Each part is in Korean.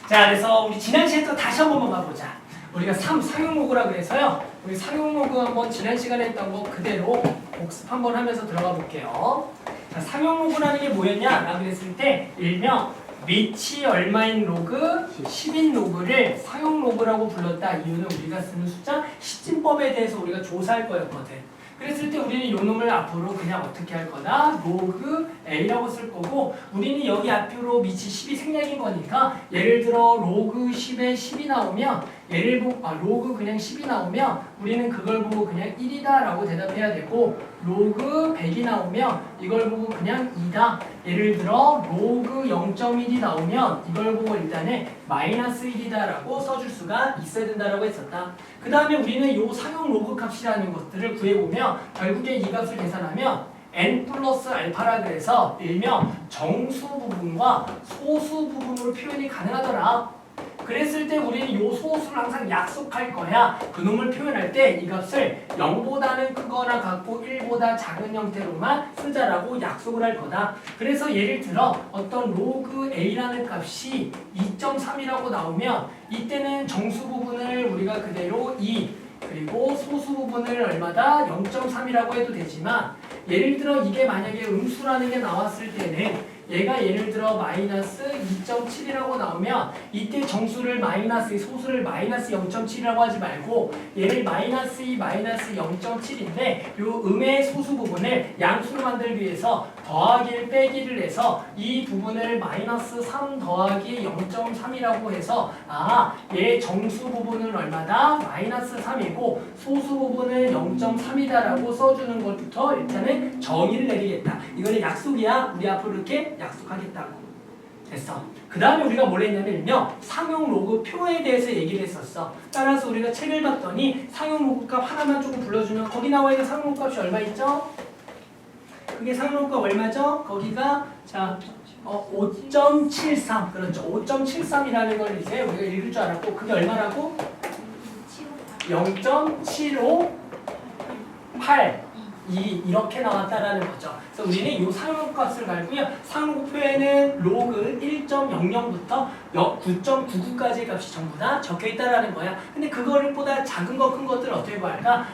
자, 그래서 우리 지난 시간에 또 다시 한 번만 봐보자. 우리가 상용로그라 그래서요. 우리 상용로그 한번 지난 시간에 했던 거 그대로 복습 한번 하면서 들어가 볼게요. 자, 상용로그라는 게 뭐였냐? 라고 그랬을 때 일명 밑이 얼마인 로그, 10인 로그를 상용로그라고 불렀다. 이유는 우리가 쓰는 숫자 시진법에 대해서 우리가 조사할 거였거든. 그랬을 때 우리는 이 놈을 앞으로 그냥 어떻게 할 거다? 로그 A라고 쓸 거고, 우리는 여기 앞으로 밑이 10이 생략인 거니까 예를 들어 로그 10에 10이 나오면 로그 그냥 10이 나오면 우리는 그걸 보고 그냥 1이다 라고 대답해야 되고, 로그 100이 나오면 이걸 보고 그냥 2다. 예를 들어 로그 0.1이 나오면 이걸 보고 일단은 마이너스 1이다 라고 써줄 수가 있어야 된다라고 했었다. 그 다음에 우리는 요 상용 로그 값이라는 것들을 구해보면 결국에 이 값을 계산하면 n 플러스 알파라 그래서 일명 정수 부분과 소수 부분으로 표현이 가능하더라. 그랬을 때 우리는 요 소수를 항상 약속할 거야. 그놈을 표현할 때 이 값을 0보다는 크거나 같고 1보다 작은 형태로만 쓰자라고 약속을 할 거다. 그래서 예를 들어 어떤 로그 A라는 값이 2.3이라고 나오면 이때는 정수 부분을 우리가 그대로 2 그리고 소수 부분을 얼마다 0.3이라고 해도 되지만, 예를 들어 이게 만약에 음수라는 게 나왔을 때는 얘가 예를 들어 마이너스 2.7이라고 나오면 이때 정수를 마이너스, 소수를 마이너스 0.7이라고 하지 말고 얘를 마이너스 2, 마이너스 0.7인데 요 음의 소수 부분을 양수로 만들기 위해서 더하기를 빼기를 해서 이 부분을 마이너스 3 더하기 0.3이라고 해서 얘 정수 부분은 얼마다? 마이너스 3이고 소수 부분은 0.3이다 라고 써주는 것부터 일단은 정의를 내리겠다. 이거는 약속이야. 우리 앞으로 이렇게 약속하겠다고. 됐어. 그 다음에 우리가 뭘 했냐면 일명 상용 로그 표에 대해서 얘기를 했었어. 따라서 우리가 책을 봤더니 상용 로그 값 하나만 조금 불러주면 거기 나와 있는 상용 로그 값이 얼마 있죠? 그게 상용 로그 값 얼마죠? 거기가 자 5.73 그렇죠. 5.73이라는 걸 이제 우리가 읽을 줄 알았고, 그게 얼마라고? 0.758 이렇게 나왔다라는 거죠. 그래서 우리는 이 상용값을 갈고요. 상용표에는 로그 1.00부터 9.99까지의 값이 전부 다 적혀 있다라는 거야. 근데 그거를 보다 작은 거 큰 것들 어떻게 구할까?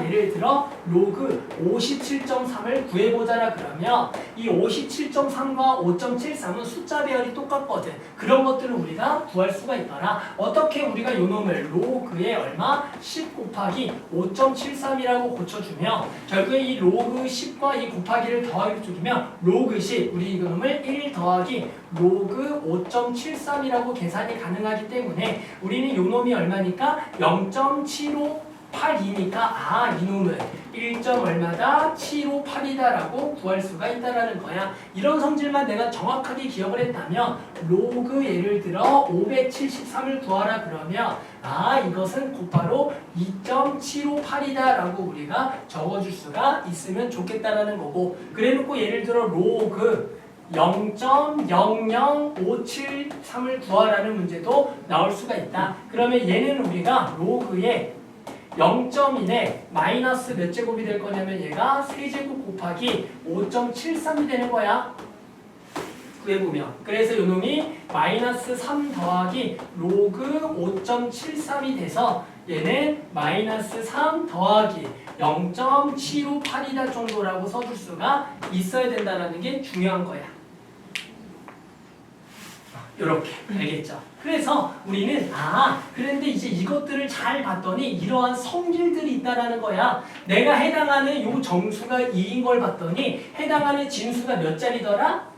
예를 들어 로그 57.3을 구해보자라 그러면 이 57.3과 5.73은 숫자 배열이 똑같거든. 그런 것들을 우리가 구할 수가 있더라. 어떻게 우리가 요 놈을 로그에 얼마? 10 곱하기 5.73이라고 고쳐주면 결국에 이 로그 10과 이 곱하기를 더하기 쪽이면 로그 10, 우리 이놈을 1 더하기 로그 5.73이라고 계산이 가능하기 때문에 우리는 요 놈이 얼마니까 0.758이니까 이놈은 1. 얼마다 758이다 라고 구할 수가 있다라는 거야. 이런 성질만 내가 정확하게 기억을 했다면 로그 예를 들어 573을 구하라 그러면 이것은 곧바로 2.758이다 라고 우리가 적어줄 수가 있으면 좋겠다라는 거고, 그래놓고 예를 들어 로그 0.00573을 구하라는 문제도 나올 수가 있다. 그러면 얘는 우리가 로그에 0.1에 마이너스 몇 제곱이 될 거냐면 얘가 세제곱 곱하기 5.73이 되는 거야. 구해보면. 그래서 요 놈이 마이너스 3 더하기 로그 5.73이 돼서 얘는 마이너스 3 더하기 0.758이다 정도라고 써줄 수가 있어야 된다는 게 중요한 거야. 요렇게. 알겠죠? 그래서 우리는 그런데 이제 이것들을 잘 봤더니 이러한 성질들이 있다라는 거야. 내가 해당하는 요 정수가 2인 걸 봤더니 해당하는 진수가 몇 자리더라?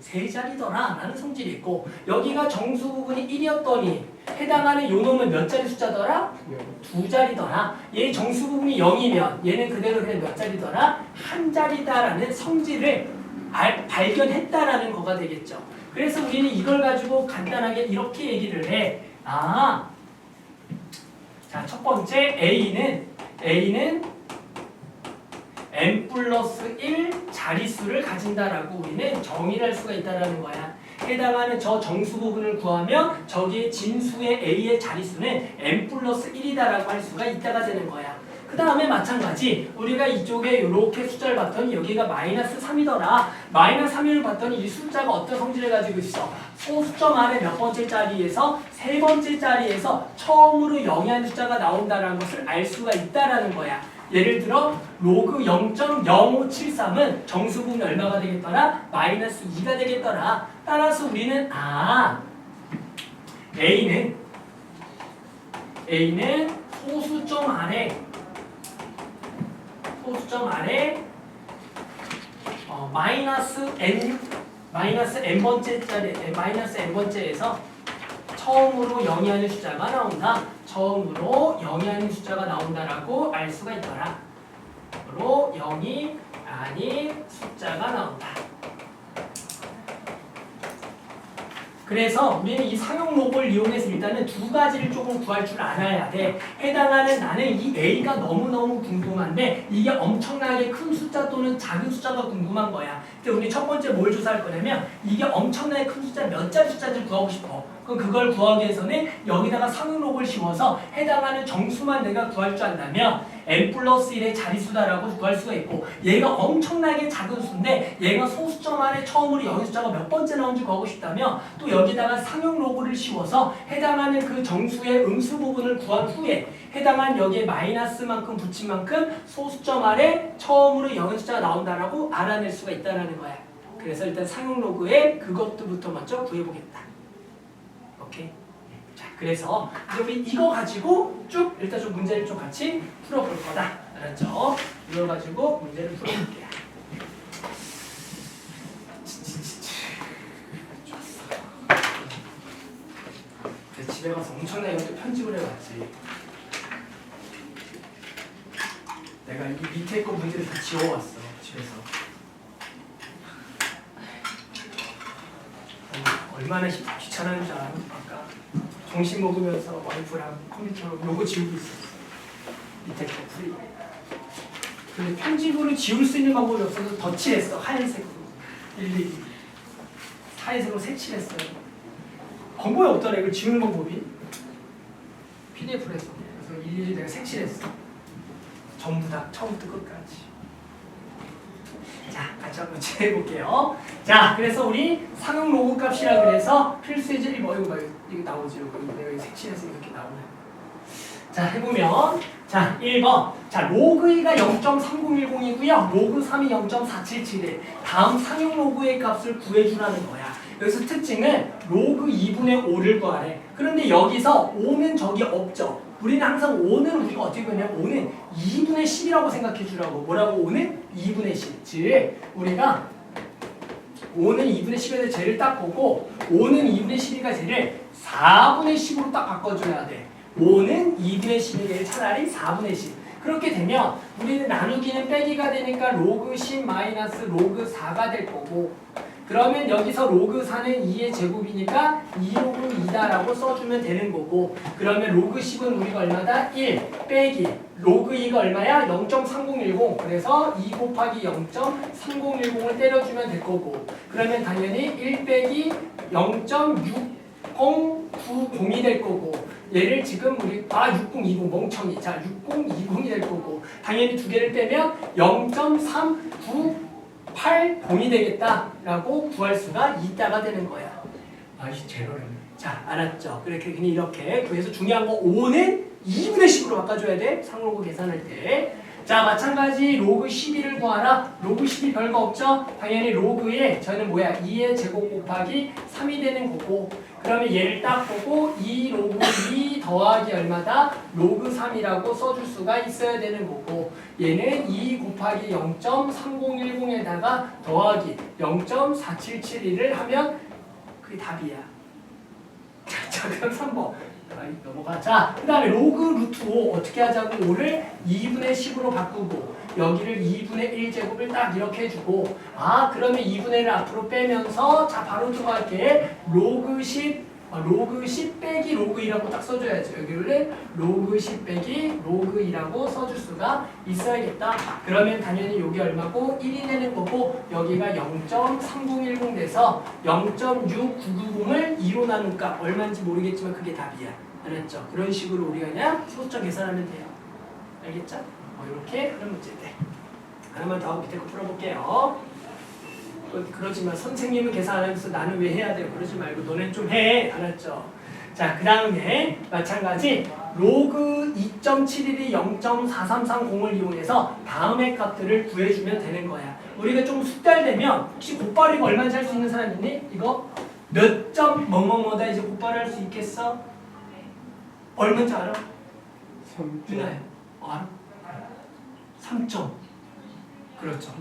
3자리더라 라는 성질이 있고, 여기가 정수 부분이 1이었더니 해당하는 요 놈은 몇 자리 숫자더라? 2자리더라. 얘 정수 부분이 0이면 얘는 그대로 그냥 몇 자리더라? 1자리다라는 성질을 발견했다라는 거가 되겠죠. 그래서 우리는 이걸 가지고 간단하게 이렇게 얘기를 해. 자, 첫 번째 A는 n 플러스 1 자릿수를 가진다라고 우리는 정의를 할 수가 있다라는 거야. 해당하는 저 정수 부분을 구하면 저기에 진수의 A의 자릿수는 n 플러스 1이다라고 할 수가 있다가 되는 거야. 그 다음에 마찬가지 우리가 이쪽에 이렇게 숫자를 봤더니 여기가 마이너스 3이더라. 마이너스 3을 봤더니 이 숫자가 어떤 성질을 가지고 있어? 소수점 안에 몇 번째 자리에서 세 번째 자리에서 처음으로 영이하는 숫자가 나온다는 것을 알 수가 있다라는 거야. 예를 들어 로그 0.0573은 정수분이 얼마가 되겠더라? 마이너스 2가 되겠더라. 따라서 우리는 A는 소수점 안에 마이너스 n 번째에서 처음으로 영이하는 숫자가 나온다. 처음으로 영이하는 숫자가 나온다라고 알 수가 있더라. 로 영이 아닌 숫자가 나온다. 그래서 우리는 이 상용 로그를 이용해서 일단은 두 가지를 조금 구할 줄 알아야 돼. 해당하는 나는 이 A가 너무너무 궁금한데 이게 엄청나게 큰 숫자 또는 작은 숫자가 궁금한 거야. 근데 우리 첫 번째 뭘 조사할 거냐면 이게 엄청나게 큰 숫자 몇 자리 숫자인지 구하고 싶어. 그럼 그걸 구하기 위해서는 여기다가 상용 로그를 씌워서 해당하는 정수만 내가 구할 줄 안다면 n 플러스 1의 자릿수다라고 구할 수가 있고 얘가 엄청나게 작은 수인데 얘가 소수점 안에 처음으로 영의 숫자가 몇 번째 나온지 구하고 싶다면 또 여기다가 상용 로그를 씌워서 해당하는 그 정수의 음수 부분을 구한 후에 해당한 여기에 마이너스만큼 붙인 만큼 소수점 아래 처음으로 영의 숫자가 나온다라고 알아낼 수가 있다는 거야. 그래서 일단 상용 로그에 그것부터 먼저 구해보겠다. 오케이. 자, 그래서 이제 우리 이거 가지고 쭉 일단 좀 문제를 좀 같이 풀어볼 거다. 알았죠? 이거 가지고 문제를 풀어볼게요. 집에 가서 엄청나게 또 편집을 해왔지. 내가 이 밑에 거 문제를 다 지워왔어 집에서. 얼마나 귀찮은지 알아? 아까 점심 먹으면서 와이프랑 컴퓨터로 요거 지우고 있었어. 밑에 거 풀이. 근데 편집으로 지울 수 있는 방법이 없어서 덧칠했어. 하얀색으로 일일이 하얀색으로 색칠했어요. 방법이 없더라. 이걸 지우는 방법이. PDF로 했어. 그래서 일일이 내가 색칠했어. 전부 다 처음부터 끝까지. 자, 같이 한번 해볼게요. 자, 그래서 우리 상용 로그 값이라 그래서 필수 예제 1번 이거 나오지. 내가 색칠해서 이렇게 나오네. 자, 해보면 자, 1번. 자, 로그 2가 0.3010이고요. 로그 3이 0.477에 다음 상용 로그의 값을 구해주라는 거야. 여기서 특징은 로그 2분의 5를 구하래. 그런데 여기서 5는 저기 없죠. 우리는 항상 5는 우리가 어떻게 보냐면 5는 2분의 10이라고 생각해 주라고. 뭐라고? 5는 2분의 10. 즉 우리가 5는 2분의 10에 대해 쟤를 딱 보고 5는 2분의 10이니까 쟤를 4분의 10으로 딱 바꿔줘야 돼. 5는 2분의 10이니까 차라리 4분의 10. 그렇게 되면 우리는 나누기는 빼기가 되니까 로그 10 마이너스 로그 4가 될 거고 그러면 여기서 로그 4는 2의 제곱이니까 2 로그 2다라고 써주면 되는 거고 그러면 로그 10은 우리가 얼마다? 1 빼기 로그 2가 얼마야? 0.3010 그래서 2 곱하기 0.3010을 때려주면 될 거고 그러면 당연히 1 빼기 0.6090이 될 거고 얘를 지금 우리 6020 멍청이 자 6020이 될 거고 당연히 두 개를 빼면 0.390이 되겠다라고 구할 수가 있다가 되는 거야. 아이씨 제로를. 자 알았죠? 이렇게 구해서 중요한 거 5는 2분의 10으로 바꿔줘야 돼. 상로그 계산할 때. 자 마찬가지 로그 12를 구하라. 로그 12 별거 없죠? 당연히 로그에 저는 뭐야 2의 제곱 곱하기 3이 되는 거고 그러면 얘를 딱 보고 2 로그 2 더하기 얼마다? 로그 3이라고 써줄 수가 있어야 되는 거고 얘는 2 곱하기 0.3010에다가 더하기 0.4772를 하면 그게 답이야. 자 그럼 3번 넘어가. 자 그 다음에 로그 루트 5 어떻게 하자고 5를 2분의 10으로 바꾸고 여기를 2분의 1제곱을 딱 이렇게 해주고 그러면 2분의 1을 앞으로 빼면서 자 바로 들어갈게. 로그 10 빼기 로그 2라고 딱 써줘야지. 여기를 로그 10 빼기 로그 2라고 써줄 수가 있어야겠다. 그러면 당연히 여기 얼마고 1이 되는 거고 여기가 0.3010 돼서 0.6990을 2로 나눈 값 얼마인지 모르겠지만 그게 답이야. 알았죠? 그런 식으로 우리가 그냥 소수점 계산하면 돼요. 알겠죠? 이렇게 그런 문제들. 하나만 더 하고 밑에 거 풀어볼게요. 그러지 마. 선생님은 계산 안 하면서 나는 왜 해야 돼요? 그러지 말고 너넨 좀 해. 알았죠? 자, 그 다음에 마찬가지 로그 2.71이 0.4330을 이용해서 다음의 값들을 구해주면 되는 거야. 우리가 좀 숙달되면 혹시 곱발이가 얼마인지 할 수 있는 사람 있니? 이거 몇 점 뭐뭐뭐다 이제 곱발을 할 수 있겠어? 얼마인지 알아? 3점. 유나야, 알아? 3점. 그렇죠.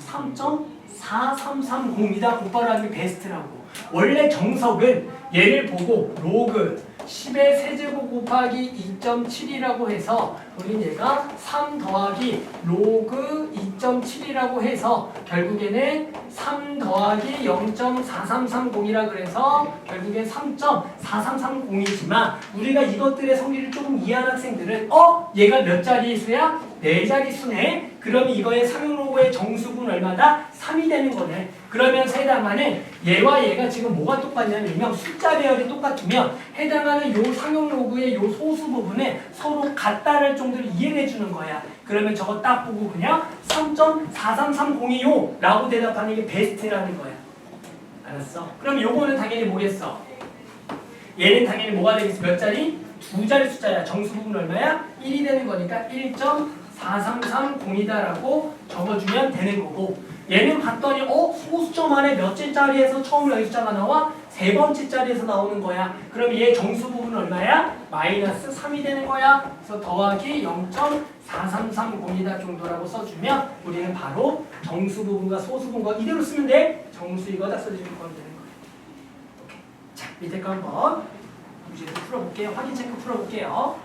3.4330이다 곱발하는 게 베스트라고. 원래 정석은 얘를 보고 로그 10의 세제곱 곱하기 2.7이라고 해서 우린 얘가 3 더하기 로그 2.7이라고 해서 결국에는 3 더하기 0.4330이라 그래서 결국엔 3.4330이지만 우리가 이것들의 성질을 조금 이해한 학생들은 얘가 몇 자리 수야? 4자리 수네. 그럼 이거의 상용로그의 정수분 얼마다? 3이 되는 거네. 그러면서 해당하는 얘와 얘가 지금 뭐가 똑같냐면 숫자 배열이 똑같으면 해당하는 요 상용로그의 요 소수 부분에 서로 같다를 정도로 이해를 해주는 거야. 그러면 저거 딱 보고 그냥 3.43302요 라고 대답하는 게 베스트라는 거야. 알았어? 그럼 요거는 당연히 뭐겠어? 얘는 당연히 뭐가 되겠어? 몇 자리? 2자리 숫자야. 정수 부분 얼마야? 1이 되는 거니까 1.4330이다라고 적어주면 되는 거고, 얘는 봤더니 소수점 안에 몇째 자리에서 처음으로 여기 숫자가 나와? 3번째 자리에서 나오는 거야. 그럼 얘 정수 부분 얼마야? 마이너스 3이 되는 거야. 그래서 더하기 0.4330이다 정도라고 써주면 우리는 바로 정수 부분과 소수 부분과 이대로 쓰면 돼. 정수 이거다 써주면 되는 거야. 오케이. 자, 밑에 거 한번 문제도 풀어볼게요. 확인 체크 풀어볼게요.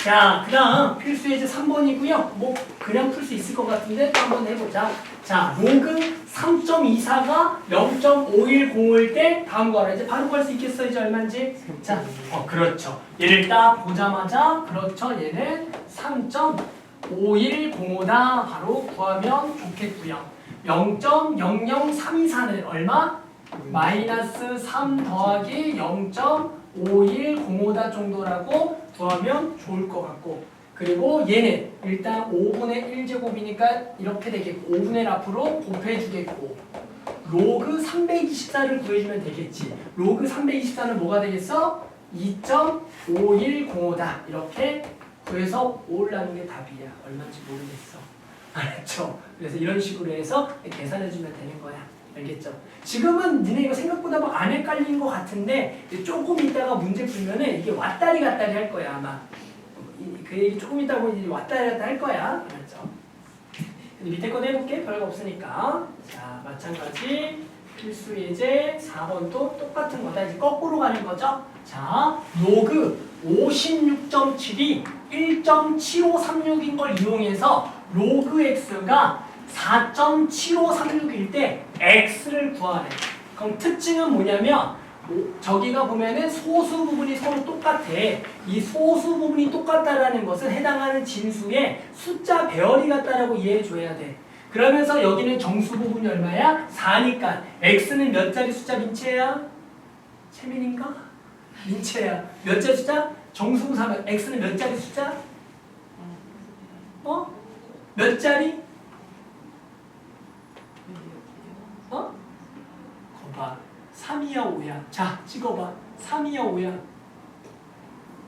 자, 그 다음 필수 예제 3번이고요. 뭐 그냥 풀 수 있을 것 같은데 또 한번 해보자. 자, 로그 3.24가 0.5105일 때 다음과 같아. 이제 바로 구할 수 있겠어? 이제 얼마인지? 자, 그렇죠. 얘를 딱 보자마자 그렇죠. 얘는 3.5105다. 바로 구하면 좋겠고요. 0.00324는 얼마? 마이너스 3 더하기 0.5105다 정도라고 구하면 좋을 것 같고, 그리고 얘는 일단 5분의 1제곱이니까 이렇게 되겠고 5분의 앞으로 곱해주겠고 로그 324를 구해주면 되겠지. 로그 324는 뭐가 되겠어? 2.5105다. 이렇게 구해서 5라는 게 답이야. 얼마인지 모르겠어. 알았죠? 그래서 이런 식으로 해서 계산해주면 되는 거야. 알겠죠? 지금은 니네 이거 생각보다 막 안 헷갈린 것 같은데 조금 있다가 문제 풀면은 이게 왔다리 갔다리 할 거야 아마. 그 얘기 조금 있다 보면 왔다리 갔다리 할 거야. 알았죠? 근데 밑에 거 해볼게. 별거 없으니까. 자, 마찬가지 필수 예제 4번도 똑같은 거다. 이제 거꾸로 가는 거죠. 자, 로그 56.7이 1.7536인 걸 이용해서 로그 x가 4.7536일 때 x를 구하래. 그럼 특징은 뭐냐면 저기가 보면은 소수 부분이 서로 똑같아. 이 소수 부분이 똑같다라는 것은 해당하는 진수의 숫자 배열이 같다라고 이해해 줘야 돼. 그러면서 여기는 정수 부분이 얼마야? 4니까 x는 몇 자리 숫자 민채야? 채민인가? 민채야. 몇 자리 숫자? 정수 4면 x는 몇 자리 숫자? 몇 자리? 거봐. 3이야 5야. 자, 찍어봐. 3이야 5야.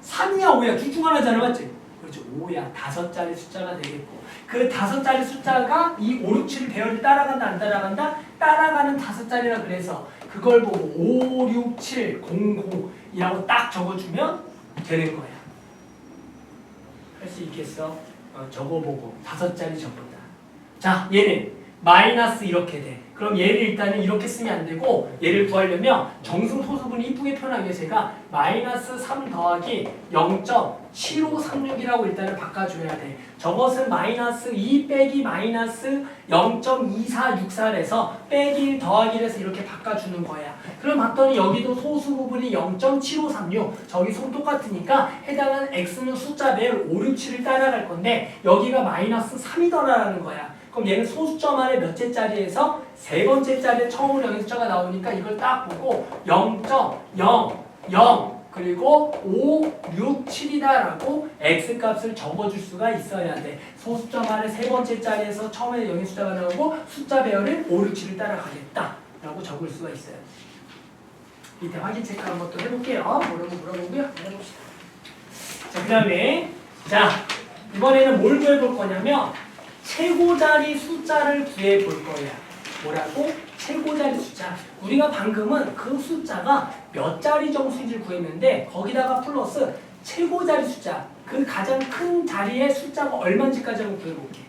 3이야 5야. 둘 중 하나잖아, 맞지? 그렇지. 5야. 5자리 숫자가 되겠고. 그 5자리 숫자가 이 5, 6, 7 배열을 따라간다, 안 따라간다? 따라가는 5자리라 그래서 그걸 보고 5, 6, 7, 0, 9이라고 딱 적어주면 되는 거야. 할 수 있겠어? 적어보고 5자리 적었다. 자, 얘는 마이너스 이렇게 돼. 그럼 얘를 일단은 이렇게 쓰면 안 되고 얘를 구하려면 정수 소수분이 이쁘게 표현하기 위해서 제가 마이너스 3 더하기 0.7536이라고 일단은 바꿔줘야 돼. 저것은 마이너스 2 빼기 마이너스 0.2464에서 빼기 1 더하기 1에서 이렇게 바꿔주는 거야. 그럼 봤더니 여기도 소수 부분이 0.7536 저기 소 똑같으니까 해당하는 x는 숫자 배열 5, 6, 7을 따라갈 건데 여기가 마이너스 3이더라라는 거야. 그럼 얘는 소수점 안에 몇째 자리에서 3번째 자리에 처음으로 여기 숫자가 나오니까 이걸 딱 보고 0.00 그리고 5, 6, 7이다라고 x값을 적어줄 수가 있어야 돼. 소수점 아래 세 번째 자리에서 처음에 여기 숫자가 나오고 숫자 배열은 5, 6, 7을 따라가겠다라고 적을 수가 있어요. 밑에 확인 체크 한번 또 해볼게요. 뭐라고 물어보고요. 해봅시다. 자, 그 다음에 자 이번에는 뭘 구해볼 거냐면 최고자리 숫자를 구해볼 거야. 뭐라고? 최고자리 숫자. 우리가 방금은 그 숫자가 몇 자리 정수인지를 구했는데 거기다가 플러스 최고자리 숫자, 그 가장 큰 자리의 숫자가 얼마인지까지 한번 구해볼게.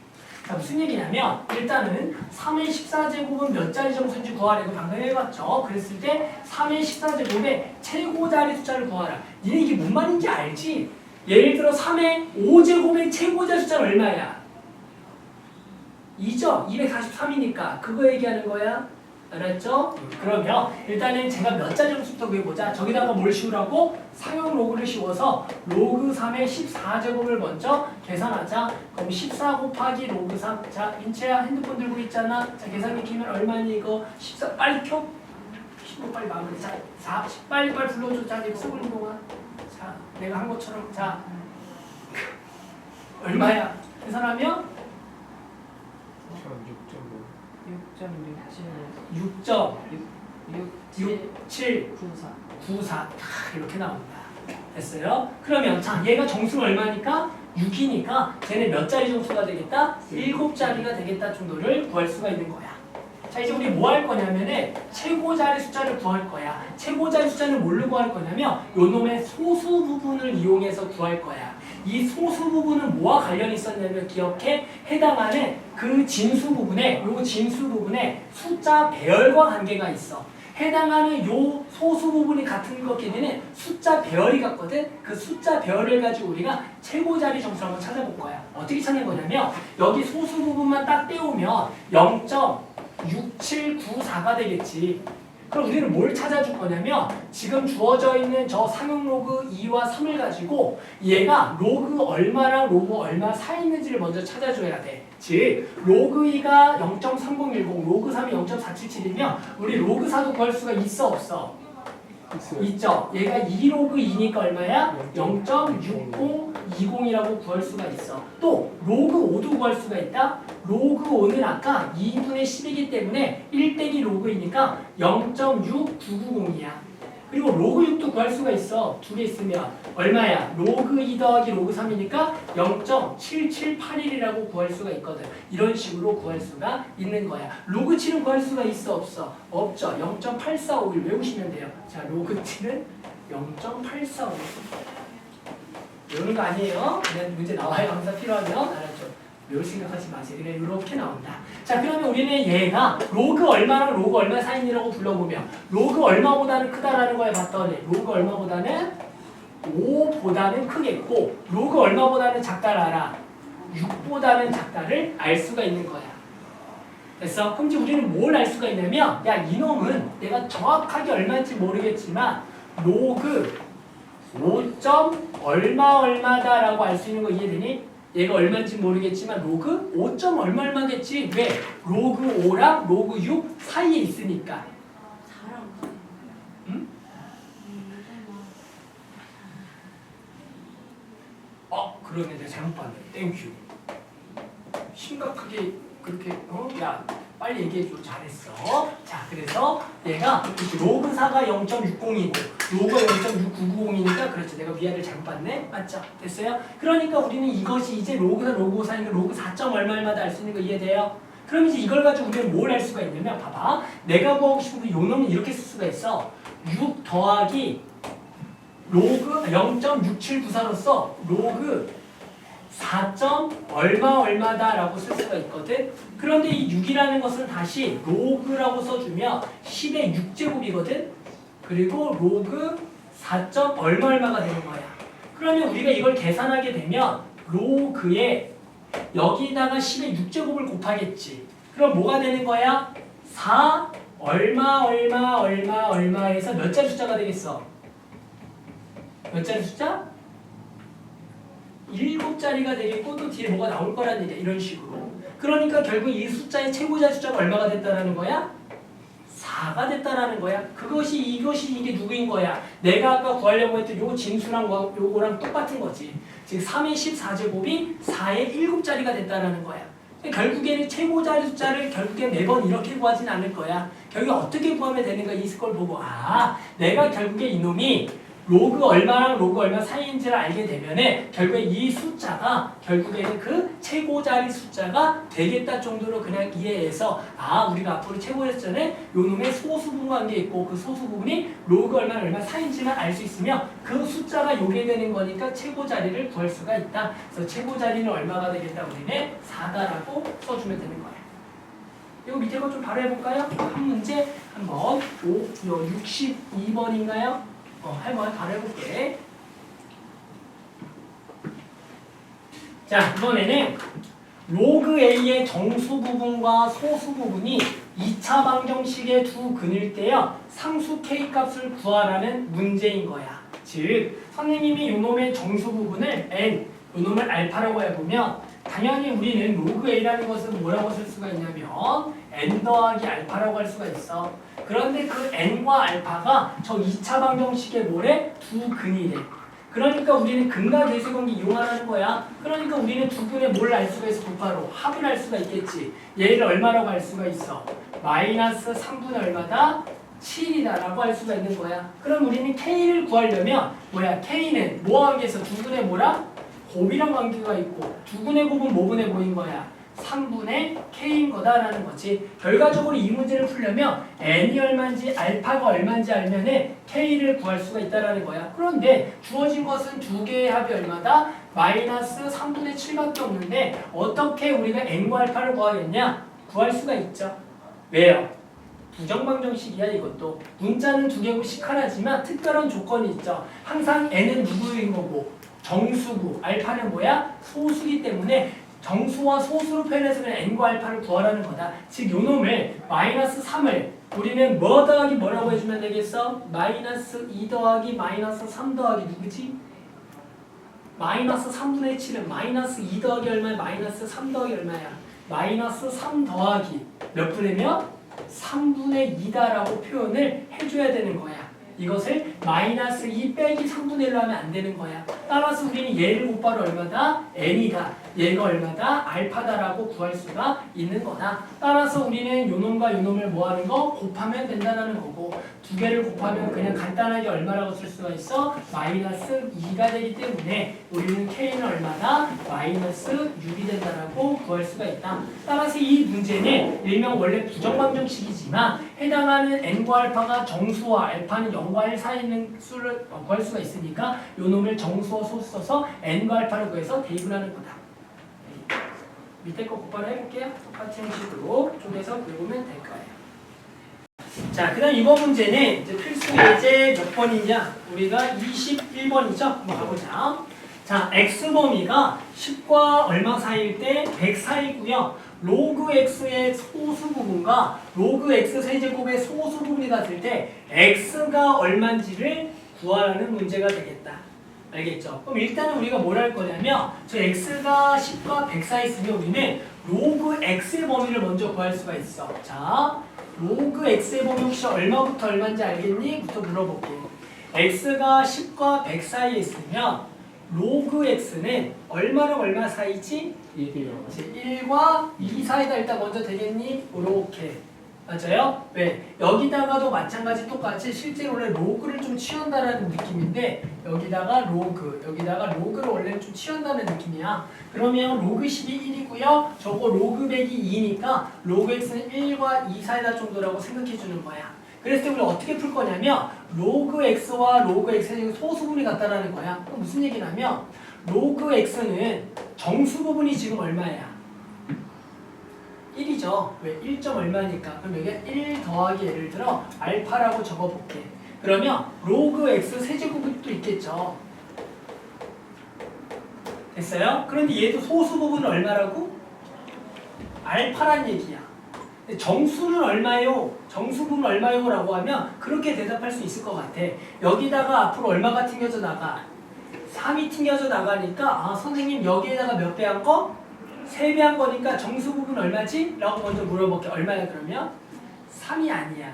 자, 무슨 얘기냐면 일단은 3의 14제곱은 몇 자리 정수인지 구하라고 방금 해봤죠. 그랬을 때 3의 14제곱의 최고자리 숫자를 구하라. 니네 이게 뭔 말인지 알지? 예를 들어 3의 5제곱의 최고자리 숫자는 얼마야? 2죠? 243이니까 그거 얘기하는 거야. 알았죠? 그러면 일단은 제가 몇 자리 정수부터 구해보자. 저기다가 뭘 씌우라고? 상용 로그를 씌워서 로그 3의 14제곱을 먼저 계산하자. 그럼 14 곱하기 로그 3. 자, 민채야 핸드폰 들고 있잖아. 자, 계산기 키면 얼마니 이거? 14 빨리 켜. 15 빨리 마무리. 자, 4 빨리 불러줘. 자, 이거 쓰고 있는 동안. 자, 내가 한 것처럼. 자, 얼마야? 계산하면 6.6794 이렇게 나온다. 됐어요? 그러면 자 얘가 정수는 얼마니까? 6이니까 쟤네 몇 자리 정수가 되겠다? 7자리가 되겠다 정도를 구할 수가 있는 거야. 자 이제 우리 뭐 할 거냐면은 최고자리 숫자를 구할 거야. 최고자리 숫자는 뭘로 구할 거냐면 요 놈의 소수 부분을 이용해서 구할 거야. 이 소수 부분은 뭐와 관련이 있었냐면 기억해? 해당하는 그 진수 부분에 요 진수 부분에 숫자 배열과 관계가 있어. 해당하는 요 소수 부분이 같은 것끼리는 숫자 배열이 같거든. 그 숫자 배열을 가지고 우리가 최고자리 정수를 한번 찾아볼 거야. 어떻게 찾는 거냐면 여기 소수 부분만 딱 떼우면 0.6794가 되겠지. 그럼 우리는 뭘 찾아줄 거냐면 지금 주어져 있는 저 상용 로그 2와 3을 가지고 얘가 로그 얼마랑 로그 얼마 사이 있는지를 먼저 찾아줘야 돼. 즉 로그 2가 0.3010, 로그 3이 0.477이면 우리 로그 4도 구할 수가 있어 없어? 있죠. 얘가 2로그 2니까 얼마야? 0.6020이라고 구할 수가 있어. 또 로그 5도 구할 수가 있다. 로그 5는 아까 2분의 10이기 때문에 1 빼기 로그 2니까 0.6990이야. 그리고 로그 6도 구할 수가 있어. 두 개 있으면 얼마야? 로그 2 더하기 로그 3이니까 0.7781이라고 구할 수가 있거든. 이런 식으로 구할 수가 있는 거야. 로그 7은 구할 수가 있어 없어? 없죠. 0.845를 외우시면 돼요. 자, 로그 7은 0.845. 외우는 거 아니에요. 그냥 문제 나와요. 항상 필요하면. 알았죠? 외울 생각하지 마세요. 그냥 이렇게 나온다. 자, 그러면 우리는 얘가 로그 얼마랑 로그 얼마 사이라고 불러보면 로그 얼마보다는 크다라는 거에 봤더니 로그 얼마보다는 5보다는 크겠고 로그 얼마보다는 작다를 알아. 6보다는 작다를 알 수가 있는 거야. 됐어? 그럼 이제 우리는 뭘 알 수가 있냐면 야, 이놈은 내가 정확하게 얼마인지 모르겠지만 로그 5점 얼마다라고 알 수 있는 거 이해되니? 얘가 얼마인지 모르겠지만 로그 5점 얼마겠지? 왜? 로그 5랑 로그 6 사이에 있으니까. 응? 그러네. 내가 잘못 봤네. 땡큐. 심각하게 그렇게 야 빨리 얘기해줘. 잘했어. 자, 그래서 얘가 로그 4가 0.60이고 로그가 0.6990이니까 그렇죠. 내가 위아래를 잘못 봤네. 맞죠? 됐어요? 그러니까 우리는 이것이 이제 로그나 로그 4니까 로그 4점 얼마마다 알 수 있는 거 이해돼요? 그럼 이제 이걸 가지고 우리는 뭘 할 수가 있냐면 봐봐. 내가 구하고 싶은 요 놈은 이렇게 쓸 수가 있어. 6 더하기 로그 0.6794로서 로그 4점 얼마다라고 쓸 수가 있거든. 그런데 이 6이라는 것은 다시 로그라고 써주면 10의 6제곱이거든. 그리고 로그 4점 얼마가 되는 거야. 그러면 우리가 이걸 계산하게 되면 로그에 여기다가 10의 6제곱을 곱하겠지. 그럼 뭐가 되는 거야? 4 얼마에서 몇 자리 숫자가 되겠어? 몇 자리 숫자? 7자리가 되겠고 또 뒤에 뭐가 나올 거란 얘기야. 이런 식으로. 그러니까 결국 이 숫자의 최고자 숫자가 얼마가 됐다는 거야? 4가 됐다라는 거야. 이것이 이게 누구인 거야? 내가 아까 구하려고 했던 요 진수랑 요거랑 똑같은 거지. 즉 3의 14제곱이 4의 7자리가 됐다라는 거야. 결국에는 최고자리 숫자를 결국에 매번 이렇게 구하진 않을 거야. 결국에 어떻게 구하면 되는가 이걸 보고 내가 결국에 이놈이 로그 얼마랑 로그 얼마 사이인지를 알게 되면은 결국에 이 숫자가 결국에는 그 최고자리 숫자가 되겠다 정도로 그냥 이해해서 우리가 앞으로 최고자리 숫자는 요 놈의 소수분한 게 있고 그 소수부분이 로그 얼마 사이인지만 알 수 있으면 그 숫자가 요게 되는 거니까 최고자리를 구할 수가 있다. 그래서 최고자리는 얼마가 되겠다 우리는 4다라고 써주면 되는 거야. 이거 밑에 거 좀 바로 해볼까요? 한 문제 한번 62번인가요? 한번 바로 해볼게. 자, 이번에는 로그 A의 정수 부분과 소수 부분이 2차 방정식의 두 근일 때요 상수 K 값을 구하라는 문제인 거야. 즉, 선생님이 요놈의 정수 부분을 N, 요놈을 알파라고 해보면 당연히 우리는 로그 A라는 것은 뭐라고 쓸 수가 있냐면 N 더하기 알파라고 할 수가 있어. 그런데 그 N과 알파가 저 2차 방정식의 뭐래? 두 근이래. 그러니까 우리는 근과 계수 관계 이용하라는 거야. 그러니까 우리는 두 근에 뭘 알 수가 있어? 곧바로 합을 알 수가 있겠지. 얘를 얼마라고 할 수가 있어? 마이너스 3분의 얼마다? 7이다라고 할 수가 있는 거야. 그럼 우리는 K를 구하려면 K는 뭐와 관계에서 두 근에 뭐라? 곱이랑 관계가 있고 두 근의 곱은 뭐분의 뭐인 거야? 3분의 K인 거다라는 거지. 결과적으로 이 문제를 풀려면 N이 얼마인지 알파가 얼마인지 알면은 K를 구할 수가 있다라는 거야. 그런데 주어진 것은 두 개의 합이 얼마다? 마이너스 3분의 7밖에 없는데 어떻게 우리가 N과 알파를 구하겠냐? 구할 수가 있죠. 왜요? 부정방정식이야 이것도. 문자는 두 개고씩 하나지만 특별한 조건이 있죠. 항상 N은 누구인 거고 정수고 알파는 뭐야? 소수기 때문에 정수와 소수로 표현해서 그냥 N과 알파를 구하라는 거다. 즉 요놈을 마이너스 3을 우리는 뭐 더하기 뭐라고 해주면 되겠어? 마이너스 2 더하기 마이너스 3 더하기 누구지? 마이너스 3분의 7은 마이너스 2 더하기 얼마야? 마이너스 3 더하기 얼마야? 마이너스 3 더하기 몇 분의 몇? 3분의 2다라고 표현을 해줘야 되는 거야. 이것을 마이너스 2 빼기 3분의 1로 하면 안 되는 거야. 따라서 우리는 얘를 곱하면 얼마다? N이다. 얘가 얼마다? 알파다라고 구할 수가 있는 거다. 따라서 우리는 요놈과 요놈을 뭐하는 거? 곱하면 된다는 거고 두 개를 곱하면 그냥 간단하게 얼마라고 쓸 수가 있어? 마이너스 2가 되기 때문에 우리는 K는 얼마다? 마이너스 6이 된다라고 구할 수가 있다. 따라서 이 문제는 일명 원래 부정방정식이지만 해당하는 N과 알파가 정수와 알파는 0과 1 사이에 있는 수를 구할 수가 있으니까 요놈을 정수와 소수 써서 N과 알파를 구해서 대입을 하는 거다. 밑에 거 곧바로 해볼게요. 똑같은 식으로 쪼개서 그려보면 될 거예요. 자, 그 다음 이번 문제는 이제 필수 예제 몇 번이냐? 우리가 21번이죠? 한번 가보자. 자, X범위가 10과 얼마 사이일 때 100 사이고요. 로그 X의 소수 부분과 로그 X 세제곱의 소수 부분이 같을 때 X가 얼마인지를 구하라는 문제가 되겠다. 알겠죠? 그럼 일단은 우리가 뭘 할 거냐면 저 x가 10과 100 사이 있으면 우리는 로그 x의 범위를 먼저 구할 수가 있어. 자, 로그 x의 범위 혹시 얼마부터 얼마인지 알겠니? 부터 물어볼게. x가 10과 100 사이에 있으면 로그 x는 얼마랑 얼마 사이지? 1과 2 사이다. 일단 먼저 되겠니? 이렇게. 맞아요? 왜? 여기다가도 마찬가지 똑같이 실제로는 로그를 좀 취한다라는 느낌인데 여기다가 로그를 원래는 좀 취한다는 느낌이야. 그러면 로그 10이 1이고요. 저거 로그 100이 2니까 로그 x는 1과 2 사이다 정도라고 생각해 주는 거야. 그랬을 때 우리 어떻게 풀 거냐면 로그 x와 로그 x의 소수분이 같다라는 거야. 그럼 무슨 얘기냐면 로그 x는 정수 부분이 지금 얼마야? 1이죠. 왜? 1. 얼마니까. 그럼 여기에 1 더하기 예를 들어 알파라고 적어볼게. 그러면 로그 x 세제곱이 또 있겠죠. 됐어요? 그런데 얘도 소수 부분은 얼마라고? 알파란 얘기야. 정수는 얼마요? 정수 부분 얼마요? 라고 하면 그렇게 대답할 수 있을 것 같아. 여기다가 앞으로 얼마가 튕겨져 나가? 3이 튕겨져 나가니까 선생님 여기에다가 몇 배 한 거? 3배 한 거니까 정수 부분 얼마지? 라고 먼저 물어볼게. 얼마야 그러면? 3이 아니야.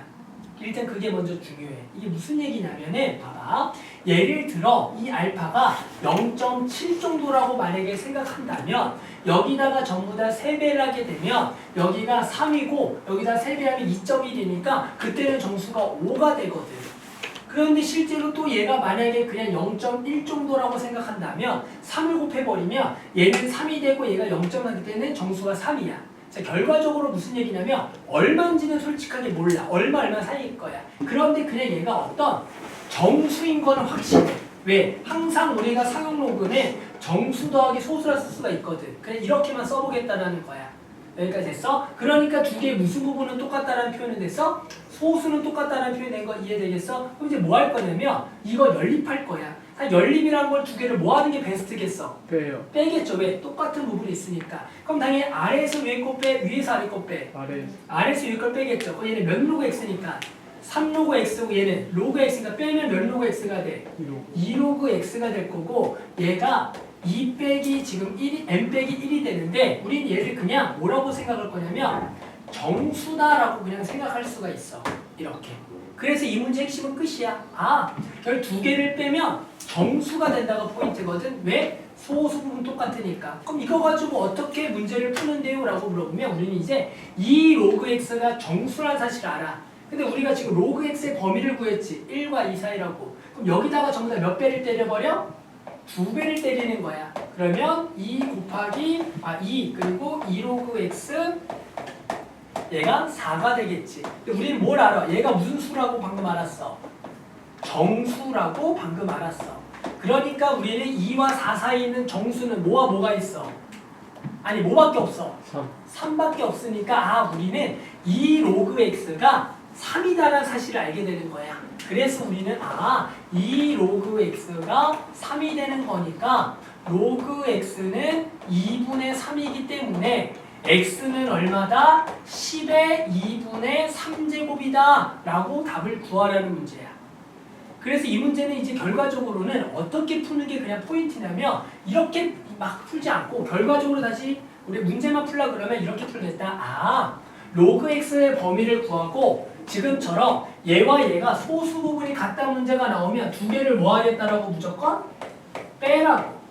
일단 그게 먼저 중요해. 이게 무슨 얘기냐면은 봐봐. 예를 들어 이 알파가 0.7 정도라고 만약에 생각한다면 여기다가 전부 다 3배를 하게 되면 여기가 3이고 여기다 3배하면 2.1이니까 그때는 정수가 5가 되거든. 그런데 실제로 또 얘가 만약에 그냥 0.1 정도라고 생각한다면 3을 곱해버리면 얘는 3이 되고 얘가 0.1일 때는 정수가 3이야. 자, 결과적으로 무슨 얘기냐면 얼마인지는 솔직하게 몰라. 얼마 사이일 거야. 그런데 그냥 얘가 어떤 정수인 거는 확실해. 왜? 항상 우리가 상용 로그는 정수 더하기 소수라 쓸 수가 있거든. 그냥 이렇게만 써보겠다라는 거야. 여기까지 됐어? 그러니까 두 개의 무슨 부분은 똑같다라는 표현이 됐어? 소수는 똑같다라는 표현이 된 거 이해되겠어? 그럼 이제 뭐 할 거냐면 이거 연립할 거야. 연립이라는 걸 두 개를 뭐 하는 게 베스트겠어? 빼요. 빼겠죠. 왜? 똑같은 부분이 있으니까. 그럼 당연히 아래에서 위에 거 빼, 위에서 아래 거 빼. 아래에서 위에 걸 빼겠죠. 그럼 얘는 몇 로그 x니까 3 로그 x고 얘는 로그 x니까 빼면 몇 로그 x가 돼? 2 로그 x가 될 거고 얘가 2 빼기 지금 1이 n 빼기 1이 되는데 우린 얘를 그냥 뭐라고 생각할 거냐면 정수다라고 그냥 생각할 수가 있어. 이렇게. 그래서 이 문제 핵심은 끝이야. 아, 결 두 개를 빼면 정수가 된다가 포인트거든. 왜? 소수 부분 똑같으니까. 그럼 이거 가지고 어떻게 문제를 푸는데요? 라고 물어보면 우리는 이제 이 로그 x가 정수라는 사실을 알아. 근데 우리가 지금 로그 x의 범위를 구했지. 1과 2 사이라고. 그럼 여기다가 전부 다 몇 배를 때려버려? 2배를 때리는 거야. 그러면 2 곱하기 2 그리고 2 로그 x 얘가 4가 되겠지. 근데 우리는 뭘 알아? 얘가 무슨 수라고 방금 알았어? 정수라고 방금 알았어. 그러니까 우리는 2와 4 사이에 있는 정수는 뭐와 뭐가 있어? 아니 뭐밖에 없어? 3밖에 없으니까 아 우리는 2 로그 x가 3이다라는 사실을 알게 되는 거야. 그래서 우리는 아 2 로그 x가 3이 되는 거니까 로그 x는 2분의 3이기 때문에 x는 얼마다? 10의 2분의 3제곱이다 라고 답을 구하라는 문제야. 그래서 이 문제는 이제 결과적으로는 어떻게 푸는 게 그냥 포인트냐면 이렇게 막 풀지 않고 결과적으로 다시 우리 문제만 풀라 그러면 이렇게 풀겠다. 아 로그 x의 범위를 구하고 지금처럼 얘와 얘가 소수 부분이 같다 문제가 나오면 두 개를 뭐 하겠다라고 무조건 빼라고.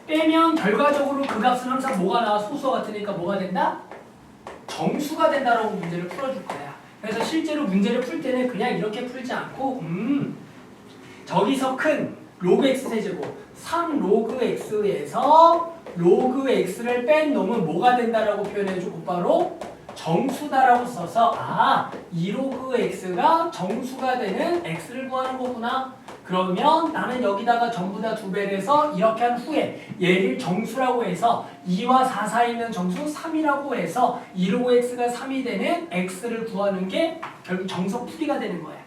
빼면 결과적으로 그 값은 항상 뭐가 나와? 소수가 같으니까 뭐가 된다? 정수가 된다라고 문제를 풀어줄 거야. 그래서 실제로 문제를 풀 때는 그냥 이렇게 풀지 않고 저기서 큰 로그 x 세제곱 3 로그 x에서 로그 x를 뺀 놈은 뭐가 된다라고 표현해줘? 곧바로 정수다라고 써서 아 2로그 x가 정수가 되는 x를 구하는 거구나. 그러면 나는 여기다가 전부 다 2배를 해서 이렇게 한 후에 얘를 정수라고 해서 2와 4 사이에 있는 정수 3이라고 해서 2로그 x가 3이 되는 x를 구하는 게 결국 정석 풀이가 되는 거야.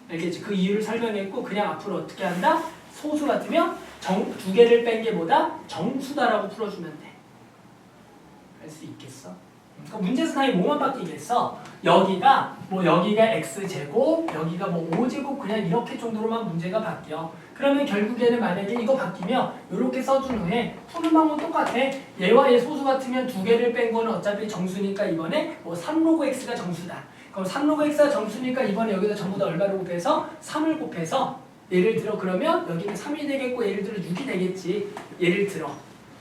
알겠지? 그 이유를 설명했고 그냥 앞으로 어떻게 한다? 소수 같으면 두 개를 뺀 게 뭐다? 정수다라고 풀어주면 돼. 할 수 있겠어? 그러니까 문제에서 당연히 뭐만 바뀌겠어? 여기가 x제곱, 여기가 5제곱 그냥 이렇게 정도로만 문제가 바뀌어. 그러면 결국에는 만약에 이거 바뀌면 이렇게 써준 후에 푸는 방법 똑같아. 얘와 얘 소수 같으면 두 개를 뺀 거는 어차피 정수니까 이번에 3로그 x가 정수다. 그럼 3로그 x가 정수니까 이번에 여기다 전부 다 얼마를 곱해서 3을 곱해서 예를 들어 그러면 여기는 3이 되겠고 예를 들어 6이 되겠지. 예를 들어.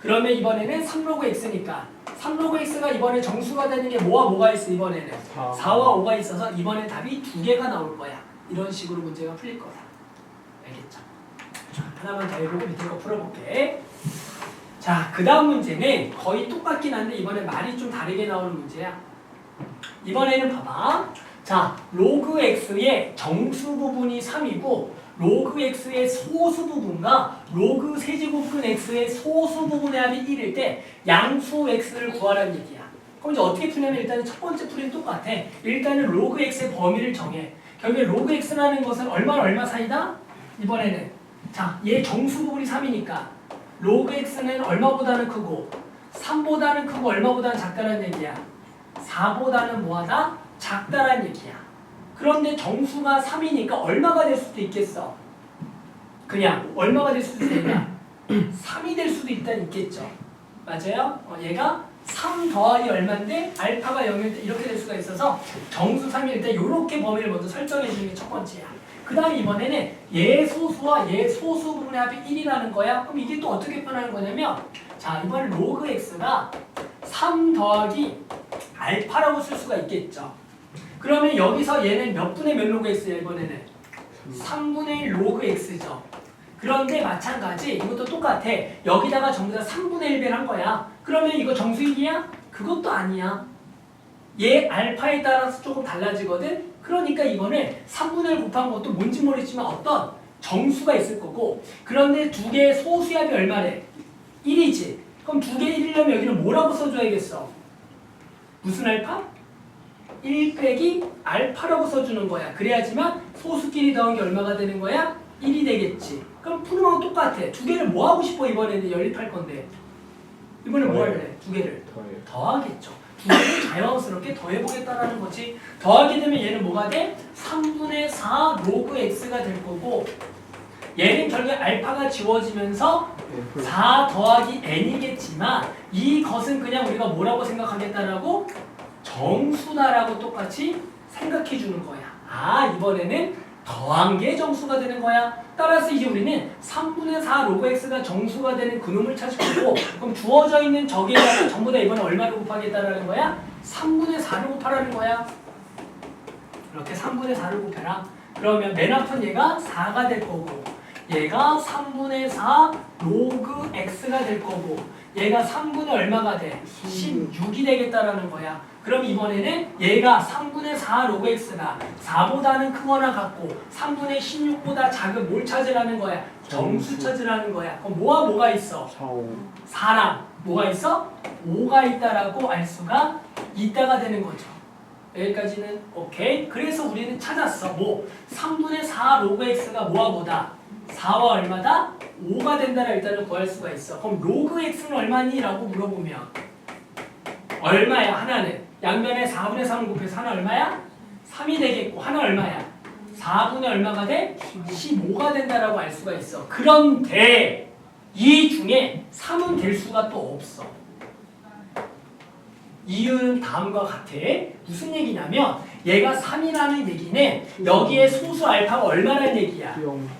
그러면 이번에는 3로그 x니까 3로그 x가 이번에 정수가 되는 게 뭐와 뭐가 있어 이번에는? 4와 5가 있어서 이번에 답이 2개가 나올 거야. 이런 식으로 문제가 풀릴 거다. 알겠죠? 자, 하나만 더 해보고 밑에 거 풀어볼게. 자, 그 다음 문제는 거의 똑같긴 한데 이번에 말이 좀 다르게 나오는 문제야. 이번에는 봐봐. 자, 로그 x의 정수 부분이 3이고 로그 x의 소수 부분과 로그 세제곱근 x의 소수 부분의 합이 1일 때 양수 x를 구하라는 얘기야. 그럼 이제 어떻게 푸냐면 일단은 첫 번째 풀이는 똑같아. 일단은 로그 x의 범위를 정해. 결국에 로그 x라는 것은 얼마 사이다? 이번에는 자, 얘 정수 부분이 3이니까 로그 x는 얼마보다는 크고 3보다는 크고 얼마보다는 작다는 얘기야. 4보다는 뭐하다? 작다란 얘기야. 그런데 정수가 3이니까 얼마가 될 수도 있겠어? 그냥 얼마가 될 수도 있냐? 3이 될 수도 있겠죠. 맞아요? 얘가 3 더하기 얼마인데 알파가 0일 때 이렇게 될 수가 있어서 정수 3일 때 이렇게 범위를 먼저 설정해 주는 게 첫 번째야. 그 다음에 이번에는 얘 소수와 얘 소수 부분의 합이 1이라는 거야. 그럼 이게 또 어떻게 표현하는 거냐면 자 이번에 로그 x가 3 더하기 알파라고 쓸 수가 있겠죠. 그러면 여기서 얘는 몇 분의 몇 로그 x야 이번에는? 3분의 1 로그 x죠. 그런데 마찬가지 이것도 똑같아. 여기다가 전부 다 3분의 1배를 한 거야. 그러면 이거 정수익이야? 그것도 아니야. 얘 알파에 따라서 조금 달라지거든? 그러니까 이거는 3분의 1 곱한 것도 뭔지 모르겠지만 어떤 정수가 있을 거고 그런데 두 개의 소수합이 얼마래? 1이지. 그럼 두 개 1이려면 여기는 뭐라고 써줘야겠어? 무슨 알파? 1 빼기 알파라고 써주는 거야. 그래야지만 소수끼리 더한 게 얼마가 되는 거야? 1이 되겠지. 그럼 푸는 건 똑같아. 두 개를 뭐 하고 싶어 이번에는 연립할 건데. 이번에 뭐 할래? 두 개를 더하겠죠. 두 개를 자연스럽게 더해보겠다라는 거지. 더하게 되면 얘는 뭐가 돼? 3분의 4 로그 x가 될 거고 얘는 결국에 알파가 지워지면서 4 더하기 n이겠지만 이것은 그냥 우리가 뭐라고 생각하겠다라고? 정수다라고 똑같이 생각해 주는 거야. 아 이번에는 더한 게 정수가 되는 거야. 따라서 이제 우리는 3분의 4 로그 x가 정수가 되는 그놈을 찾을 거고 그럼 주어져 있는 저기에다가 전부 다 이번에 얼마를 곱하겠다라는 거야? 3분의 4를 곱하라는 거야. 이렇게 3분의 4를 곱해라. 그러면 맨 앞은 얘가 4가 될 거고 얘가 3분의 4 로그 x가 될 거고 얘가 3분의 얼마가 돼? 16이 되겠다라는 거야. 그럼 이번에는 얘가 3분의 4 로그 x가 4보다는 크거나 같고 3분의 16보다 작은 뭘 찾으라는 거야? 정수 찾으라는 거야. 그럼 뭐와 뭐가 있어? 4랑 뭐가 있어? 5가 있다라고 알 수가 있다가 되는 거죠. 여기까지는 오케이. 그래서 우리는 찾았어. 뭐 3분의 4 로그 x가 뭐와 뭐다? 4와 얼마다? 5가 된다라 일단은 구할 수가 있어. 그럼 로그 x는 얼마니? 라고 물어보면 얼마야? 하나는 양면에 4분의 3을 곱해서 하나 얼마야? 3이 되겠고 하나 얼마야? 4분의 얼마가 돼? 15가 된다라고 알 수가 있어. 그런데 이 중에 3은 될 수가 또 없어. 이유는 다음과 같아. 무슨 얘기냐면 얘가 3이라는 얘기는 여기에 소수 알파가 얼마라는 얘기야?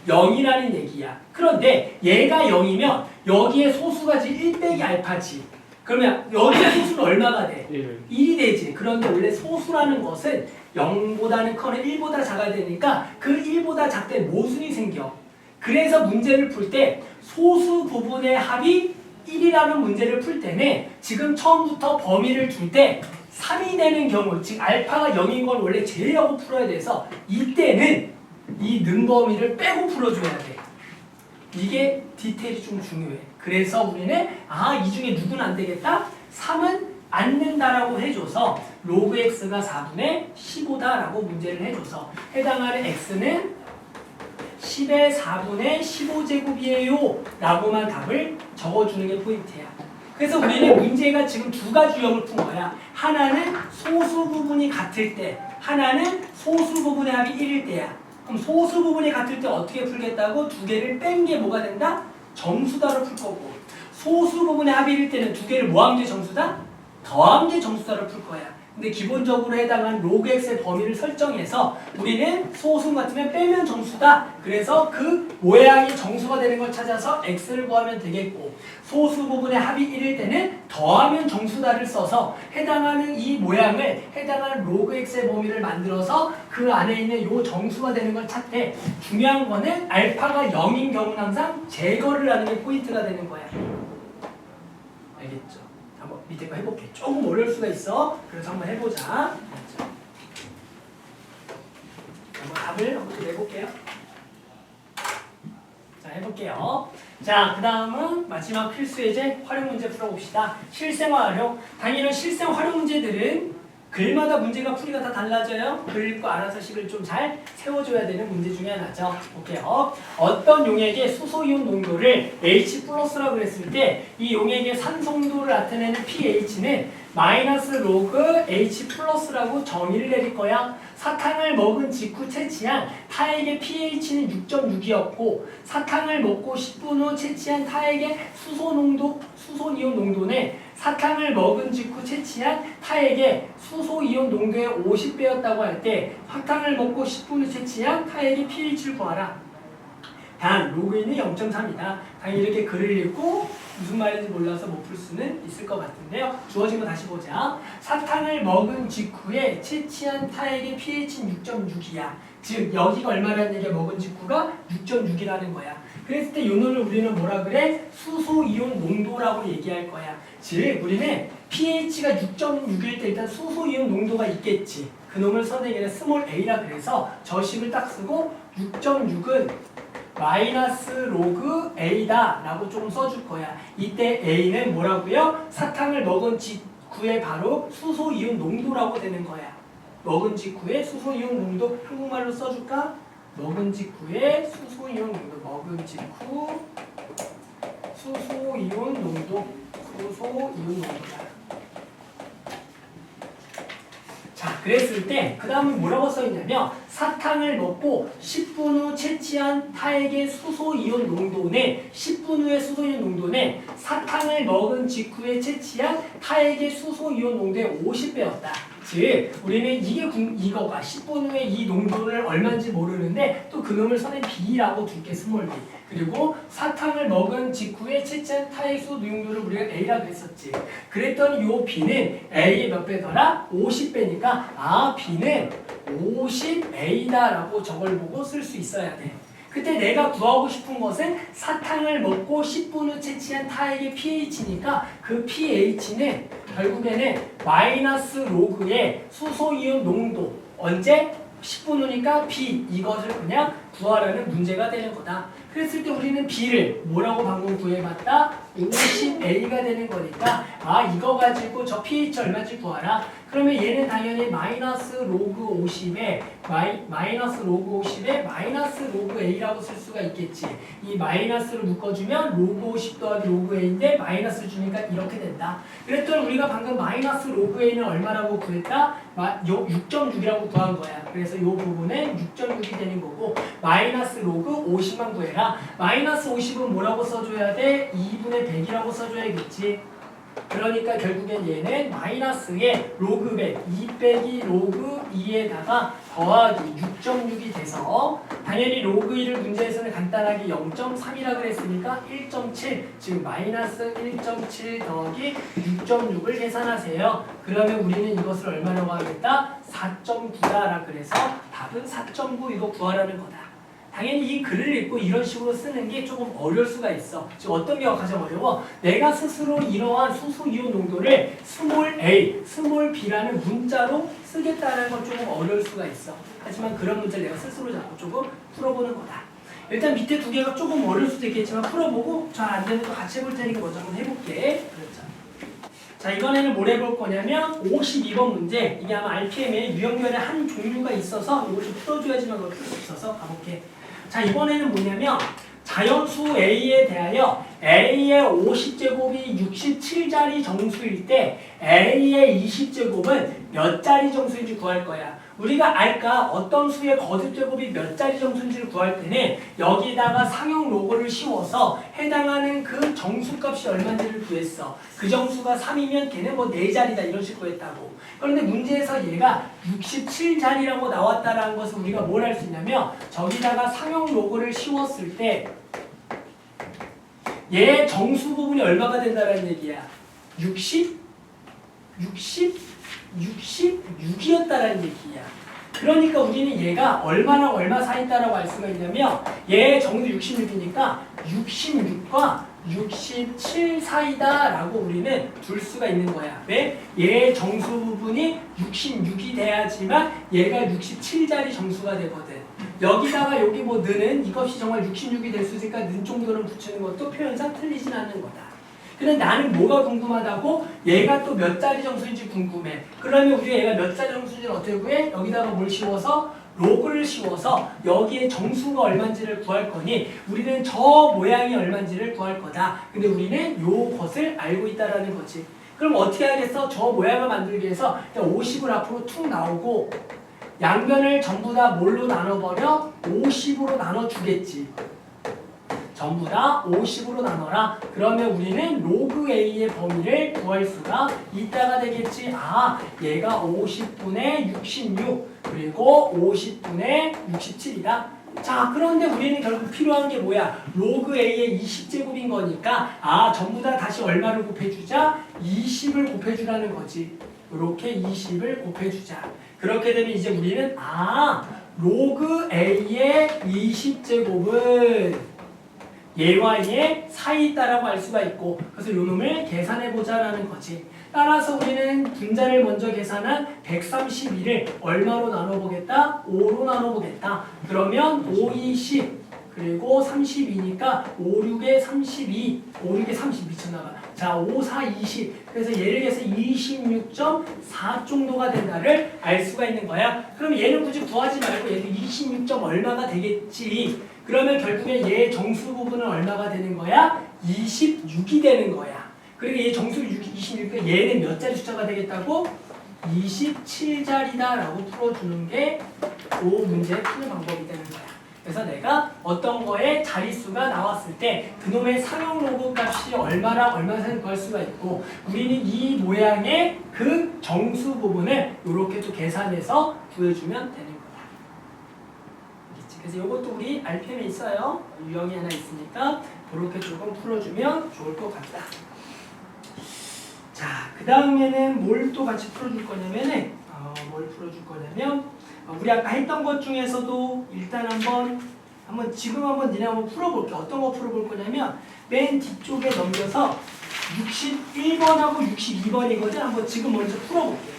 0이라는 얘기야. 그런데 얘가 0이면 여기에 소수가 1 빼기 알파지. 그러면 여기에 소수는 얼마가 돼? 1이 되지. 그런데 원래 소수라는 것은 0보다는 커는 1보다 작아야 되니까 그 1보다 작때 모순이 생겨. 그래서 문제를 풀 때 소수 부분의 합이 1이라는 문제를 풀 때는 지금 처음부터 범위를 줄 때 3이 되는 경우, 즉 알파가 0인 걸 원래 제외하고 풀어야 돼서 이때는 이 능범위를 빼고 풀어줘야 돼. 이게 디테일이 좀 중요해. 그래서 우리는 이 중에 누구는 안 되겠다? 3은 안 된다라고 해줘서 로그 x가 4분의 15다라고 문제를 해줘서 해당하는 x는 10의 4분의 15제곱이에요 라고만 답을 적어주는 게 포인트야. 그래서 우리는 문제가 지금 두 가지 유형을 푼 거야. 하나는 소수 부분이 같을 때, 하나는 소수 부분의 합이 1일 때야. 그럼 소수 부분이 같을 때 어떻게 풀겠다고? 두 개를 뺀 게 뭐가 된다? 정수다로 풀 거고 소수 부분의 합이 1일 때는 두 개를 뭐 한 게 정수다? 더한 게 정수다로 풀 거야. 근데 기본적으로 해당하는 로그 x의 범위를 설정해서 우리는 소수 같으면 빼면 정수다. 그래서 그 모양이 정수가 되는 걸 찾아서 x를 구하면 되겠고 소수 부분의 합이 1일 때는 더하면 정수다를 써서 해당하는 이 모양을 해당하는 로그 x의 범위를 만들어서 그 안에 있는 요 정수가 되는 걸 찾되 중요한 거는 알파가 0인 경우는 항상 제거를 하는 게 포인트가 되는 거야. 알겠죠? 한번 밑에 거 해볼게. 조금 어려울 수가 있어. 그래서 한번 해보자. 한번 답을 한번 내볼게요. 자, 해볼게요. 자, 그 다음은 마지막 필수 예제 활용 문제 풀어봅시다. 실생활 활용. 당연히 실생 활용 문제들은 글마다 문제가 풀이가 다 달라져요. 글 읽고 알아서 식을 좀 잘 세워줘야 되는 문제 중에 하나죠. 볼게요. 어떤 용액의 수소이온 농도를 H+라고 그랬을 때 이 용액의 산성도를 나타내는 pH는 마이너스 로그 H+라고 정의를 내릴 거야. 사탕을 먹은 직후 채취한 타액의 pH는 6.6이었고 사탕을 먹고 10분 후 채취한 타액의 수소이온 농도는 사탕을 먹은 직후 채취한 타액의 수소이온 농도의 50배였다고 할 때 사탕을 먹고 10분 후 채취한 타액의 pH를 구하라. 단 로그인은 0.3이다. 당연히 이렇게 글을 읽고 무슨 말인지 몰라서 못 풀 수는 있을 것 같은데요. 주어진 거 다시 보자. 사탕을 먹은 직후에 채취한 타액의 pH는 6.6이야. 즉 여기가 얼마라는 얘기야? 먹은 직후가 6.6이라는 거야. 그랬을 때 이 놈을 우리는 뭐라 그래? 수소이온 농도라고 얘기할 거야. 즉 우리는 pH가 6.6일 때 일단 수소이온 농도가 있겠지. 그 놈을 선생님은 스몰 a라 그래서 저식을 딱 쓰고 6.6은 마이너스 로그 A다 라고 조금 써줄 거야. 이때 A는 뭐라고요? 사탕을 먹은 직후에 바로 수소이온 농도라고 되는 거야. 먹은 직후에 수소이온 농도 한국말로 써줄까? 먹은 직후에 수소이온 농도. 먹은 직후 수소이온 농도. 수소이온 농도다. 자, 그랬을 때 그 다음은 뭐라고 써있냐면 사탕을 먹고 10분 후 채취한 타액의 수소이온 농도는 10분 후의 수소이온 농도는 사탕을 먹은 직후에 채취한 타액의 수소이온 농도의 50배였다. 즉 우리는 이거가 10분 후에 이 농도를 얼마인지 모르는데 또 그놈을 선에 B라고 둘게. 스몰 B. 그리고 사탕을 먹은 직후에 채취한 타액 수소 농도를 우리가 A라고 그랬었지. 그랬더니 요 B는 A의 몇 배더라? 50배니까 아 B는 50A다라고 저걸 보고 쓸 수 있어야 돼. 그때 내가 구하고 싶은 것은 사탕을 먹고 10분 후 채취한 타액의 pH니까 그 pH는 결국에는 마이너스 로그의 수소이온 농도 언제? 10분 후니까 B 이것을 그냥 구하라는 문제가 되는 거다. 그랬을 때 우리는 B를 뭐라고 방금 구해봤다? 50A가 되는 거니까 아 이거 가지고 저 pH 얼마인지 구하라. 그러면 얘는 당연히 마이너스 로그 50에 마이너스 로그 50에 마이너스 로그 A라고 쓸 수가 있겠지. 이 마이너스를 묶어주면 로그 50 더하기 로그 A인데 마이너스 주니까 이렇게 된다. 그랬더니 우리가 방금 마이너스 로그 A는 얼마라고 구했다? 6.6이라고 구한 거야. 그래서 이 부분은 6.6이 되는 거고 마이너스 로그 50만 구해라. 마이너스 50은 뭐라고 써줘야 돼? 2분의 100이라고 써줘야겠지. 그러니까 결국엔 얘는 마이너스에 로그 100, 2 빼기 로그 2에다가 더하기 6.6이 돼서 당연히 로그 2를 문제에서는 간단하게 0.3이라 그랬으니까 1.7, 즉 마이너스 1.7 더하기 6.6을 계산하세요. 그러면 우리는 이것을 얼마라고 하겠다? 4.9다라 그래서 답은 4.9 이거 구하라는 거다. 당연히 이 글을 읽고 이런 식으로 쓰는 게 조금 어려울 수가 있어. 즉 어떤 게 가장 어려워? 내가 스스로 이러한 수소이온 농도를 스몰 a, 스몰 b라는 문자로 쓰겠다는 건 조금 어려울 수가 있어. 하지만 그런 문제를 내가 스스로 자꾸 조금 풀어보는 거다. 일단 밑에 두 개가 조금 어려울 수도 있겠지만 풀어보고 잘 안 되는 거 같이 해볼 테니까 먼저 한번 해볼게. 그렇죠. 자, 이번에는 뭘 해볼 거냐면 52번 문제. 이게 아마 RPM에 유형별의 한 종류가 있어서 이걸 좀 풀어줘야지만 그걸 풀 수 있어서 가볼게. 자, 이번에는 뭐냐면 자연수 A에 대하여 A의 50제곱이 67자리 정수일 때 A의 20제곱은 몇 자리 정수인지 구할 거야. 우리가 알까? 어떤 수의 거듭제곱이 몇 자리 정수인지를 구할 때는 여기다가 상용 로고를 씌워서 해당하는 그 정수값이 얼마인지를 구했어. 그 정수가 3이면 걔는 뭐 4자리다 이런 식으로 했다고. 그런데 문제에서 얘가 67자리라고 나왔다라는 것을 우리가 뭘 할 수 있냐면 저기다가 상용 로고를 씌웠을 때 얘 정수 부분이 얼마가 된다는 얘기야. 66이었다라는 얘기야. 그러니까 우리는 얘가 얼마랑 얼마 사이 있다라고 알 수가 있냐면 얘 정수 66이니까 66과 67 사이다라고 우리는 둘 수가 있는 거야. 왜? 얘 정수 부분이 66이 돼야지만 얘가 67자리 정수가 되거든. 여기다가 여기 뭐 는은 이것이 정말 66이 될 수 있으니까 는 정도는 붙이는 것도 표현상 틀리진 않는 거다. 근데 나는 뭐가 궁금하다고? 얘가 또 몇 자리 정수인지 궁금해. 그러면 우리가 얘가 몇 자리 정수인지를 어떻게 구해? 여기다가 뭘 씌워서? 로그를 씌워서 여기에 정수가 얼마인지를 구할 거니 우리는 저 모양이 얼마인지를 구할 거다. 근데 우리는 요것을 알고 있다라는 거지. 그럼 어떻게 하겠어? 저 모양을 만들기 위해서 50을 앞으로 툭 나오고 양변을 전부 다 뭘로 나눠버려? 50으로 나눠주겠지. 전부 다 50으로 나눠라. 그러면 우리는 로그 A의 범위를 구할 수가 있다가 되겠지. 아, 얘가 50분의 66 그리고 50분의 67이다. 자, 그런데 우리는 결국 필요한 게 뭐야? 로그 A의 20제곱인 거니까 아, 전부 다 다시 얼마를 곱해주자? 20을 곱해주라는 거지. 이렇게 20을 곱해주자. 그렇게 되면 이제 우리는 로그 A의 20제곱은 얘와 얘 사이에 있다라고 알 수가 있고 그래서 요 놈을 계산해보자라는 거지. 따라서 우리는 분자를 먼저 계산한 132를 얼마로 나눠보겠다? 5로 나눠보겠다. 그러면 5, 20 그리고 32니까 5, 6에 32 5, 6에 30 미쳤나봐. 자, 5, 4, 20 그래서 얘를 해서 26.4 정도가 된다를 알 수가 있는 거야. 그럼 얘는 굳이 구하지 말고 얘도 26점 얼마가 되겠지. 그러면 결국에 얘 정수 부분은 얼마가 되는 거야? 26이 되는 거야. 그리고 얘 정수 26이니까 얘는 몇 자리 숫자가 되겠다고? 27자리다라고 풀어주는 게 그 문제의 푸는 방법이 되는 거야. 그래서 내가 어떤 거에 자릿수가 나왔을 때 그놈의 상용 로그 값이 얼마랑 얼마 사이를 구할 수가 있고 우리는 이 모양의 그 정수 부분을 이렇게 또 계산해서 구해주면 되는 거야. 그래서 이것도 우리 RPM에 있어요. 유형이 하나 있으니까 그렇게 조금 풀어주면 좋을 것 같다. 자, 그 다음에는 뭘 또 같이 풀어줄 거냐면은 뭘 풀어줄 거냐면 우리 아까 했던 것 중에서도 일단 지금 한번 니네 한번 풀어볼게. 어떤 거 풀어볼 거냐면 맨 뒤쪽에 넘겨서 61번하고 62번이거든. 한번 지금 먼저 풀어볼게.